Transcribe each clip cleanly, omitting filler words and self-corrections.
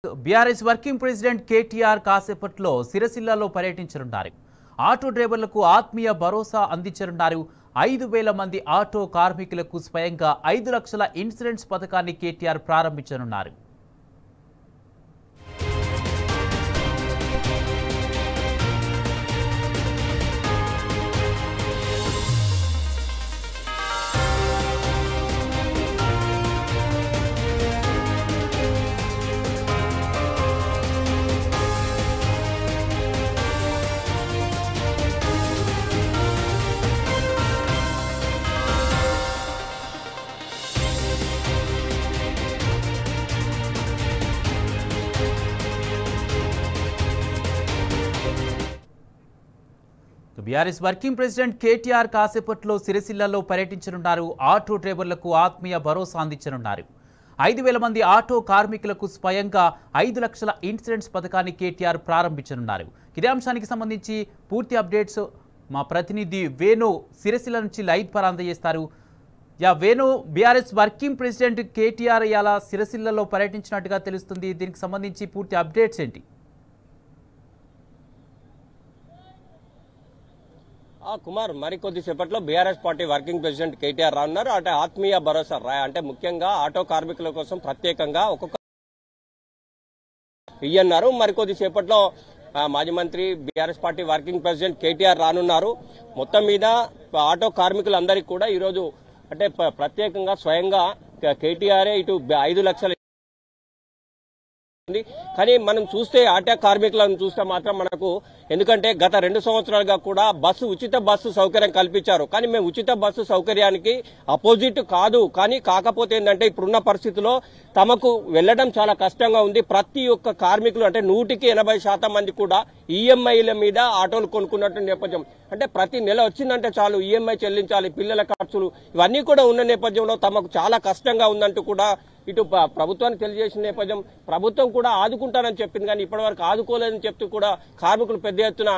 BRS working president KTR కాసేపట్లో సిరసిల్లలో పర్యటించనున్నారు. Auto డ్రైవర్లకు ఆత్మీయ భరోసా అందించనున్నారు. 5,000 మంది ఆటో కార్మికులకు స్వయంగా 5 లక్షల ఇన్సూరెన్స్ పథకాన్ని కేటీఆర్ ప్రారంభించనున్నారు. బీఆర్ఎస్ వర్కింగ్ ప్రెసిడెంట్ కేటీఆర్ కాసేపట్లో సిరిసిల్లలో పర్యటించనున్నారు. ఆటో డ్రైవర్లకు ఆత్మీయ భరోసా అందించనున్నారు. 5,000 మంది ఆటో కార్మికులకు స్వయంగా 5 లక్షల ఇన్సూరెన్స్ పథకాన్ని కేటీఆర్ ప్రారంభించనున్నారు. ఇదే అంశానికి సంబంధించి పూర్తి అప్డేట్స్ మా ప్రతినిధి వేణు సిరిసిల్ల నుంచి లైవ్ ద్వారా అందజేస్తారు. వేణు, బీఆర్ఎస్ వర్కింగ్ ప్రెసిడెంట్ కేటీఆర్ ఇలా సిరిసిల్లలో పర్యటించినట్టుగా తెలుస్తుంది. దీనికి సంబంధించి పూర్తి అప్డేట్స్ ఏంటి? కుమార్, మరికొద్దిసేపట్లో BRS party working president KTR రానున్నారు. అంటే ఆత్మీయ భరోసా అంటే ముఖ్యంగా ఆటో కార్మికుల కోసం ప్రత్యేకంగా ఒక్కొక్క ఇయ్యన్నారు. మరికొద్దిసేపట్లో మాజీ మంత్రి BRS party working president KTR రానున్నారు. మొత్తం మీద ఆటో కార్మికులందరికీ కూడా ఈరోజు అంటే ప్రత్యేకంగా స్వయంగా కేటీఆర్ ఇటు 5 లక్షల కానీ మనం చూస్తే ఆటో కార్మికులను చూస్తే మాత్రం మనకు ఎందుకంటే గత 2 సంవత్సరాలుగా కూడా ఉచిత బస్సు సౌకర్యం కల్పించారు. కానీ మేము ఉచిత బస్సు సౌకర్యానికి అపోజిట్ కాదు. కానీ కాకపోతే ఏంటంటే ఇప్పుడున్న పరిస్థితుల్లో తమకు వెళ్లడం చాలా కష్టంగా ఉంది. ప్రతి ఒక్క కార్మికులు అంటే 100% మంది కూడా ఈఎంఐల మీద ఆటోలు కొనుక్కున్నట్టు నేపథ్యం. అంటే ప్రతి నెల వచ్చిందంటే చాలు ఈఎంఐ చెల్లించాలి, పిల్లల ఖర్చులు ఇవన్నీ కూడా ఉన్న నేపథ్యంలో తమకు చాలా కష్టంగా ఉందంటూ కూడా ఇటు ప్రభుత్వానికి తెలియజేసిన నేపథ్యం. ప్రభుత్వం కూడా ఆదుకుంటారని చెప్పింది, కానీ ఇప్పటివరకు ఆదుకోలేదని చెప్తూ కూడా కార్మికులు పెద్ద ఎత్తున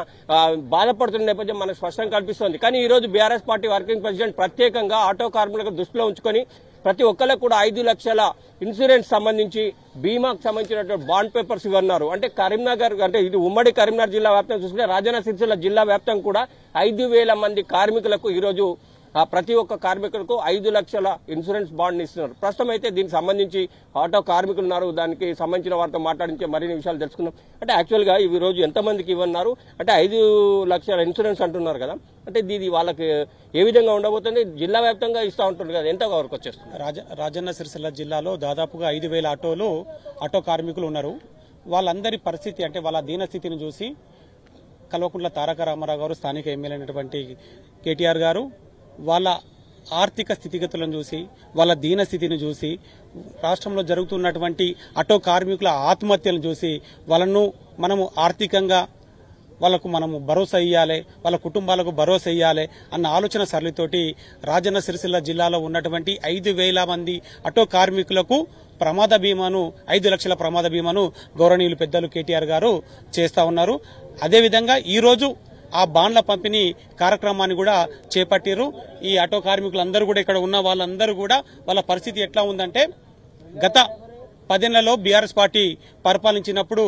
బాధపడుతున్న నేపథ్యం మనకు స్పష్టంగా కనిపిస్తోంది. కానీ ఈ రోజు బీఆర్ఎస్ పార్టీ వర్కింగ్ ప్రెసిడెంట్ ప్రత్యేకంగా ఆటో కార్మికులకు దృష్టిలో ఉంచుకొని ప్రతి ఒక్కరికి కూడా 5 లక్షల ఇన్సూరెన్స్ సంబంధించి బీమాకు సంబంధించినటువంటి బాండ్ పేపర్స్ ఇవ్వన్నారు. అంటే కరీంనగర్ అంటే ఇది ఉమ్మడి కరీంనగర్ జిల్లా వ్యాప్తంగా చూసుకుంటే రాజన్న సిరిసిల్ల జిల్లా వ్యాప్తంగా కూడా 5,000 మంది కార్మికులకు ఈరోజు ప్రతి ఒక్క కార్మికులకు 5 లక్షల ఇన్సూరెన్స్ బాండ్ ఇస్తున్నారు. ప్రస్తుతం అయితే దీనికి సంబంధించి ఆటో కార్మికులు ఉన్నారు. దానికి సంబంధించిన వారితో మాట్లాడించే మరిన్ని విషయాలు తెలుసుకుందాం. అంటే యాక్చువల్ గా ఈ రోజు ఎంతమందికి ఇవ్వన్నారు, అంటే 5 లక్షల ఇన్సూరెన్స్ అంటున్నారు కదా, అంటే ఇది వాళ్ళకి ఏ విధంగా ఉండబోతుంది? జిల్లా వ్యాప్తంగా ఇస్తా ఉంటుంది కదా, ఎంత వరకు వచ్చేస్తుంది? రాజన్న సిరిసిల్ల జిల్లాలో దాదాపుగా 5,000 ఆటో కార్మికులు ఉన్నారు. వాళ్ళందరి పరిస్థితి అంటే వాళ్ళ దీనస్థితిని చూసి కల్వకుంట్ల తారక రామారావు గారు, స్థానిక ఎమ్మెల్యే అయినటువంటి కేటీఆర్ గారు వాళ్ళ ఆర్థిక స్థితిగతులను చూసి వాళ్ళ దీనస్థితిని చూసి రాష్ట్రంలో జరుగుతున్నటువంటి ఆటో కార్మికుల ఆత్మహత్యలను చూసి వాళ్ళను మనము ఆర్థికంగా వాళ్ళకు మనము భరోసా ఇయ్యాలి, వాళ్ళ కుటుంబాలకు భరోసా ఇయ్యాలి అన్న ఆలోచన సరళితోటి రాజన్న సిరిసిల్ల జిల్లాలో ఉన్నటువంటి 5,000 మంది ఆటో కార్మికులకు ప్రమాద బీమాను 5 లక్షల ప్రమాద బీమాను గౌరవనీయులు పెద్దలు కేటీఆర్ గారు చేస్తా ఉన్నారు. అదేవిధంగా ఈ రోజు ఆ బాండ్ల పంపిణీ కార్యక్రమాన్ని కూడా చేపట్టారు. ఈ ఆటో కార్మికులందరూ కూడా ఇక్కడ ఉన్న వాళ్ళందరూ కూడా వాళ్ళ పరిస్థితి ఎట్లా ఉందంటే గత 10 ఏళ్లలో బీఆర్ఎస్ పార్టీ పరిపాలించినప్పుడు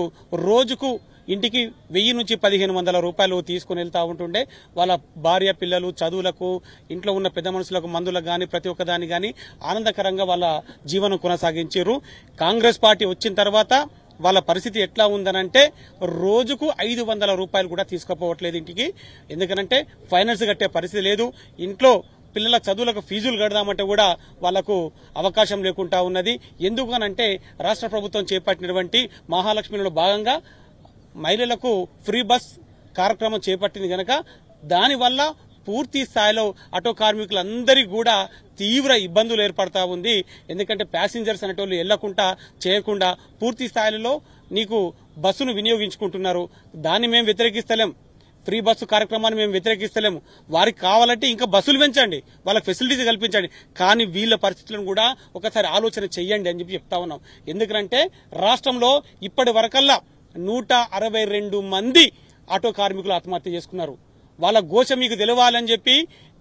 రోజుకు ఇంటికి 1000 నుంచి 1,500 రూపాయలు తీసుకుని వెళ్తా ఉంటుండే. వాళ్ళ భార్య పిల్లలు చదువులకు, ఇంట్లో ఉన్న పెద్ద మనుషులకు మందులకు గాని ప్రతి ఒక్కదాని గాని ఆనందకరంగా వాళ్ళ జీవనం కొనసాగించారు. కాంగ్రెస్ పార్టీ వచ్చిన తర్వాత వాళ్ళ పరిస్థితి ఎట్లా ఉందనంటే రోజుకు 500 రూపాయలు కూడా తీసుకుపోవట్లేదు ఇంటికి. ఎందుకనంటే ఫైనాన్స్ కట్టే పరిస్థితి లేదు. ఇంట్లో పిల్లల చదువులకు ఫీజులు కడదామంటే కూడా వాళ్లకు అవకాశం లేకుండా ఉన్నది. ఎందుకనంటే రాష్ట్ర ప్రభుత్వం చేపట్టినటువంటి మహాలక్ష్మిలో భాగంగా మహిళలకు ఫ్రీ బస్ కార్యక్రమం చేపట్టింది గనక దానివల్ల పూర్తి స్థాయిలో ఆటో కార్మికులందరికీ కూడా తీవ్ర ఇబ్బందులు ఏర్పడతా ఉంది. ఎందుకంటే ప్యాసింజర్స్ అనేటోళ్ళు వెళ్లకుండా చేయకుండా పూర్తి స్థాయిలో నీకు బస్సును వినియోగించుకుంటున్నారు. దాన్ని మేము వ్యతిరేకిస్తలేం, ఫ్రీ బస్సు కార్యక్రమాన్ని మేము వ్యతిరేకిస్తలేము. వారికి కావాలంటే ఇంకా బస్సులు పెంచండి, వాళ్ళకి ఫెసిలిటీస్ కల్పించండి, కానీ వీళ్ళ పరిస్థితులను కూడా ఒకసారి ఆలోచన చెయ్యండి అని చెప్పి చెప్తా ఉన్నాం. ఎందుకంటే రాష్ట్రంలో ఇప్పటి వరకల్లా 162 మంది ఆటో కార్మికులు ఆత్మహత్య చేసుకున్నారు. వాళ్ళ ఘోష మీకు తెలవాలని చెప్పి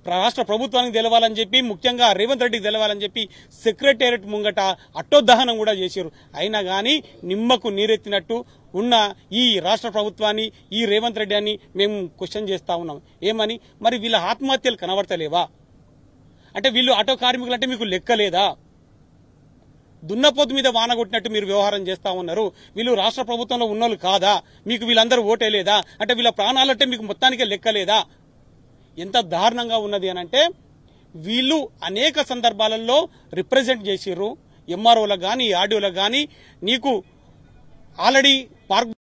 రాష్ట్ర ప్రభుత్వానికి తెలవాలని చెప్పి, ముఖ్యంగా రేవంత్ రెడ్డికి తెలవాలని చెప్పి సెక్రటేరియట్ ముంగట అట్టోదహనం కూడా చేశారు. అయినా గానీ నిమ్మకు నీరెత్తినట్టు ఉన్న ఈ రాష్ట్ర ప్రభుత్వాన్ని, ఈ రేవంత్ రెడ్డి అని మేము క్వశ్చన్ చేస్తా ఉన్నాం. ఏమని? మరి వీళ్ళ ఆత్మహత్యలు కనబడతలేవా? అంటే వీళ్ళు ఆటో కార్మికులు అంటే మీకు లెక్కలేదా? దున్నపోతు మీద వాన కొట్టినట్టు మీరు వ్యవహారం చేస్తా ఉన్నారు. వీళ్ళు రాష్ట్ర ప్రభుత్వంలో ఉన్నోళ్ళు కాదా? మీకు వీళ్ళందరూ ఓటేలేదా? అంటే వీళ్ళ ప్రాణాలంటే మీకు మొత్తానికే లెక్కలేదా? ఎంత దారుణంగా ఉన్నది అనంటే వీళ్ళు అనేక సందర్భాలలో రిప్రజెంట్ చేసిర్రు. ఎంఆర్ఓలకు గానీ, ఆర్డీఓలకు గానీ నీకు ఆల్రెడీ పార్క్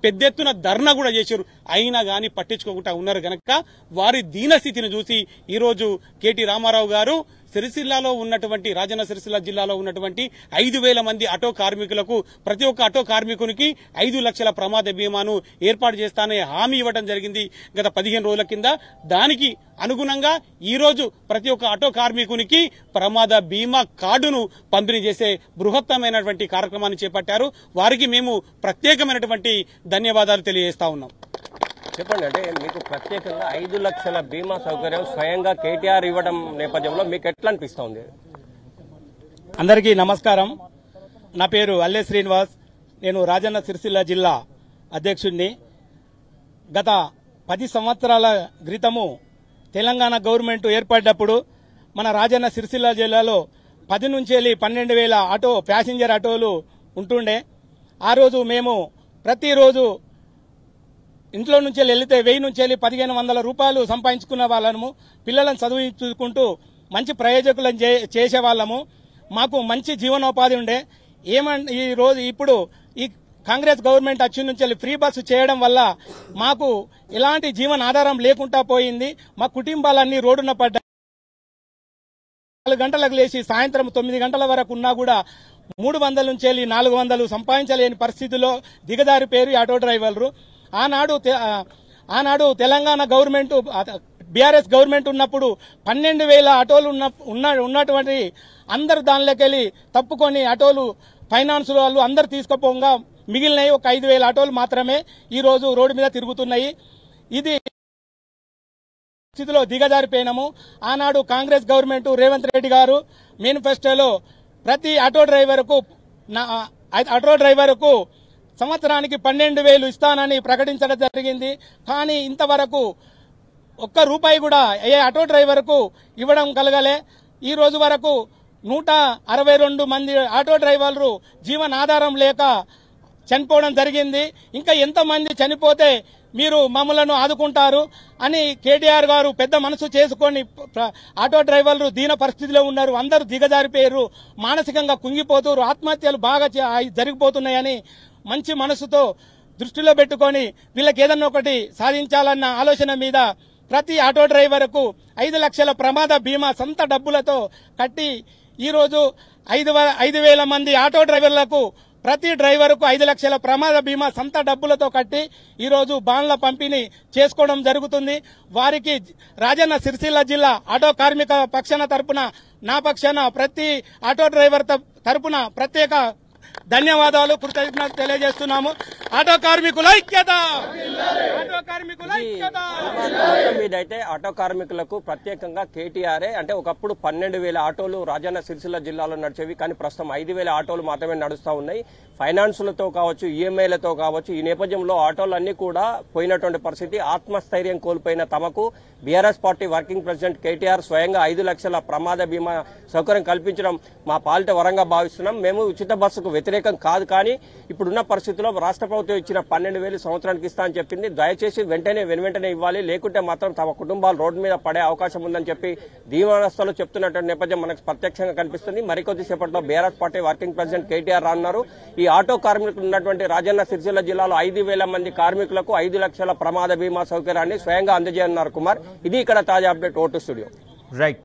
పెద్ద ఎత్తున ధర్నా కూడా చేశారు. అయినా గానీ పట్టించుకోకుండా ఉన్నారు గనక వారి దీనస్థితిని చూసి ఈరోజు కేటీ రామారావు గారు సిరిసిల్లాలో ఉన్నటువంటి, రాజన్న సిరిసిల్ల జిల్లాలో ఉన్నటువంటి 5,000 మంది ఆటో కార్మికులకు ప్రతి ఒక్క ఆటో కార్మికునికి 5 లక్షల ప్రమాద బీమాను ఏర్పాటు చేస్తానని హామీ ఇవ్వడం జరిగింది గత 15 రోజుల కింద. దానికి అనుగుణంగా ఈ రోజు ప్రతి ఒక్క ఆటో కార్మికునికి ప్రమాద బీమా కార్డును పంపిణీ చేసే బృహత్తమైనటువంటి కార్యక్రమాన్ని చేపట్టారు. వారికి మేము ప్రత్యేకమైనటువంటి ధన్యవాదాలు తెలియజేస్తా ఉన్నాం. చెప్పండి, అంటే మీకు ప్రత్యేకంగా 5 లక్షల బీమా సౌకర్యం స్వయంగా కేటీఆర్ ఇవ్వడం నేపథ్యంలో మీకు ఎట్లా అనిపిస్తోంది? అందరికీ నమస్కారం. నా పేరు అల్లె శ్రీనివాస్. నేను రాజన్న సిరిసిల్ల జిల్లా అధ్యక్షుడిని. గత 10 సంవత్సరాల క్రితము తెలంగాణ గవర్నమెంట్ ఏర్పడ్డప్పుడు మన రాజన్న సిరిసిల్ల జిల్లాలో 10 నుంచి 12,000 ఆటో ప్యాసింజర్ ఆటోలు ఉంటుండే. ఆ రోజు మేము ప్రతిరోజు ఇంట్లో నుంచి వెళ్తే 1000 నుంచి 1,500 రూపాయలు సంపాదించుకున్న వాళ్ళము. పిల్లలను చదివించుకుంటూ మంచి ప్రయోజకులను చేసేవాళ్ళము. మాకు మంచి జీవనోపాధి ఉండే. ఈ రోజు ఇప్పుడు ఈ కాంగ్రెస్ గవర్నమెంట్ వచ్చి నుంచి ఫ్రీ బస్సు చేయడం వల్ల మాకు ఎలాంటి జీవన ఆధారం లేకుండా పోయింది. మా కుటుంబాలన్నీ రోడ్డున పడ్డాయి. 4 గంటలకు లేచి సాయంత్రం 9 గంటల వరకు ఉన్నా కూడా 300 నుంచి 400 సంపాదించలేని పరిస్థితిలో దిగదారి పేరు ఆటో డ్రైవర్లు. ఆనాడు తెలంగాణ గవర్నమెంట్, బీఆర్ఎస్ గవర్నమెంట్ ఉన్నప్పుడు 12,000 ఆటోలు ఉన్నటువంటి అందరు దానిలోకెళ్ళి తప్పుకొని ఆటోలు ఫైనాన్స్ వాళ్ళు అందరు తీసుకుపోగా మిగిలినవి ఒక 5,000 ఆటోలు మాత్రమే ఈ రోజు రోడ్డు మీద తిరుగుతున్నాయి. ఇది స్థితిలో దిగజారిపోయినాము. ఆనాడు కాంగ్రెస్ గవర్నమెంట్ రేవంత్ రెడ్డి గారు మేనిఫెస్టోలో ప్రతి ఆటో డ్రైవర్కు సంవత్సరానికి 12,000 ఇస్తానని ప్రకటించడం జరిగింది. కానీ ఇంతవరకు ఒక్క రూపాయి కూడా ఏ ఆటో డ్రైవర్కు ఇవ్వడం కలగలే. ఈ రోజు వరకు 162 మంది ఆటో డ్రైవర్లు జీవనాధారం లేక చనిపోవడం జరిగింది. ఇంకా ఎంతమంది చనిపోతే మీరు మమ్మలను ఆదుకుంటారు అని కేటీఆర్ గారు పెద్ద మనసు చేసుకొని ఆటో డ్రైవర్లు దీన పరిస్థితిలో ఉన్నారు. అందరూ దిగజారిపోయారు, మానసికంగా కుంగిపోతారు, ఆత్మహత్యలు బాగా జరిగిపోతున్నాయని మంచి మనసుతో దృష్టిలో పెట్టుకొని వీళ్ళకి ఏదన్నా ఒకటి సాధించాలన్న ఆలోచన మీద ప్రతి ఆటో డ్రైవర్కు 5 లక్షల ప్రమాద బీమా సొంత డబ్బులతో కట్టి ఈరోజు 5,000 మంది ఆటో డ్రైవర్లకు ప్రతి డ్రైవర్కు 5 లక్షల ప్రమాద బీమా సొంత డబ్బులతో కట్టి ఈరోజు బాండ్ల పంపిణీ చేసుకోవడం జరుగుతుంది. వారికి రాజన్న సిరిసిల్ల జిల్లా ఆటో కార్మిక పక్షాన తరపున, నా పక్షాన ప్రతి ఆటో డ్రైవర్ తరపున ప్రత్యేక ధన్యవాదాలు, కృతజ్ఞతలు తెలియజేస్తున్నాము. ఆటో కార్మికుల ఐక్యత, ఆటో కార్మికుల ఐక్యత. మీదైతే ఆటో కార్మికులకు ప్రత్యేకంగా కేటీఆర్ అంటే ఒకప్పుడు 12,000 ఆటోలు రాజన్న సిరిసిల్ల జిల్లాలో నడిచేవి. కానీ ప్రస్తుతం 5,000 ఆటోలు మాత్రమే నడుస్తూ ఉన్నాయి. ఫైనాన్సులతో కావచ్చు, ఈఎంఐలతో కావచ్చు. ఈ నేపథ్యంలో ఆటోలన్నీ కూడా పోయినటువంటి పరిస్థితి. ఆత్మస్థైర్యం కోల్పోయిన తమకు BRS party working president KTR స్వయంగా 5 లక్షల ప్రమాద బీమా సౌకర్యం కల్పించడం మా పాలిట వరంగా భావిస్తున్నాం. మేము ఉచిత బస్సుకు వ్యతిరేకం కాదు, కానీ ఇప్పుడున్న పరిస్థితుల్లో రాష్ట్ర ప్రభుత్వం ఇచ్చిన 12,000 సంవత్సరానికి ఇస్తా అని చెప్పింది. దయచేసి వెంటనే ఇవ్వాలి, లేకుంటే మాత్రం తమ కుటుంబాలు రోడ్డు మీద పడే అవకాశం ఉందని చెప్పి దీవానస్థలు చెప్తున్నటువంటి నేపథ్యం మనకు ప్రత్యక్షంగా కనిపిస్తుంది. మరికొద్ది సేపట్లో BRS party working president KTR రానున్నారు. ఈ ఆటో కార్మికులు ఉన్నటువంటి రాజన్న సిరిసిల్ల జిల్లాలో 5,000 మంది కార్మికులకు 5 లక్షల ప్రమాద బీమా సౌకర్యాన్ని స్వయంగా అందజేయనున్నారు కుమార్. ఇది ఇక్కడ తాజా అప్డేట్. Vote studio. రైట్.